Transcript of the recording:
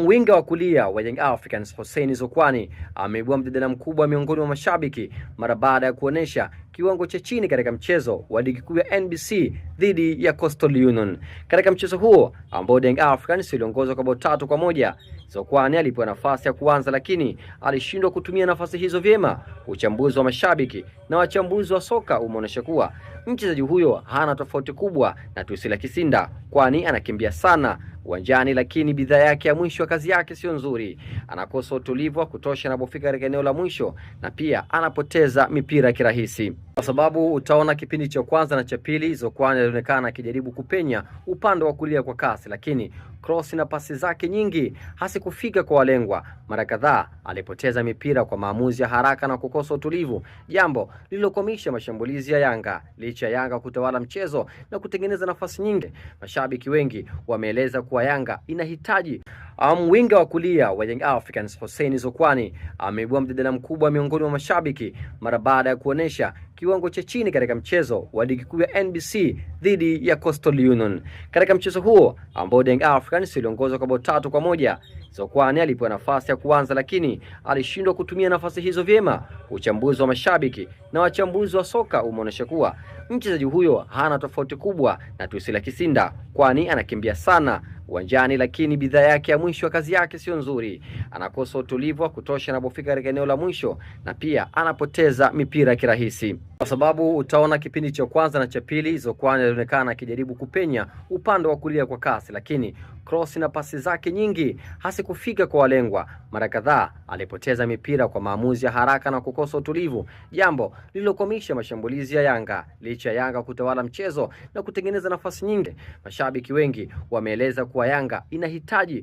Winga wa kulia wa Young Africans Hussein Zokwani ameibua mjadala mkubwa miongoni mwa mashabiki mara baada ya kuonesha kiwango cha chini katika mchezo wa ligi kuu ya NBC dhidi ya Coastal Union. Katika mchezo huo ambao Young Africans iliongozwa kwa bao 3-1, Zokwani alipewa nafasi ya kuanza lakini alishindwa kutumia nafasi hizo vyema. Uchambuzi wa mashabiki na wachambuzi wa soka umeonyesha kuwa mchezaji huyo hana tofauti kubwa na Twisila Kisinda, kwani anakimbia sana uwanjani lakini bidhaa yake ya mwisho wa kazi yake sio nzuri. Anakosa utulivu wa kutosha anapofika katika eneo la mwisho na pia anapoteza mipira kirahisi. Kwa sababu utaona kipindi cha kwanza na cha pili Zokwani alionekana akijaribu kupenya upande wa kulia kwa kasi, lakini cross na pasi zake nyingi hasikufika kwa walengwa. Mara kadhaa alipoteza mipira kwa maamuzi ya haraka na kukosa utulivu, jambo lililokwamisha mashambulizi ya Yanga. Licha ya Yanga kutawala mchezo na kutengeneza nafasi nyingi, mashabiki wengi wameeleza kuwa Yanga inahitaji winga wa kulia wa Young Africans Hussein Zokwani ameibua mjadala mkubwa miongoni mwa mashabiki mara baada ya kuonesha kiwango cha chini katika mchezo wa ligi kuu ya NBC dhidi ya Coastal Union. Katika mchezo huo ambao Young Africans iliongozwa kwa bao 3-1, Zokwani alipewa nafasi ya kuanza lakini alishindwa kutumia nafasi hizo vyema. Uchambuzi wa mashabiki na wachambuzi wa soka umeonyesha kuwa mchezaji huyo hana tofauti kubwa na Twisila Kisinda, kwani anakimbia sana uwanjani lakini bidhaa yake ya mwisho wa kazi yake sio nzuri. Anakosa utulivu wa kutosha anapofika katika eneo la mwisho na pia anapoteza mipira kirahisi. Kwa sababu utaona kipindi cha kwanza na cha pili Zokwani alionekana akijaribu kupenya upande wa kulia kwa kasi, lakini cross na pasi zake nyingi hasikufika kwa walengwa. Mara kadhaa alipoteza mipira kwa maamuzi ya haraka na kukosa utulivu, jambo lililokwamisha mashambulizi ya Yanga. Licha ya Yanga kutawala mchezo na kutengeneza nafasi nyingi, mashabiki wengi wameeleza kuwa Yanga inahitaji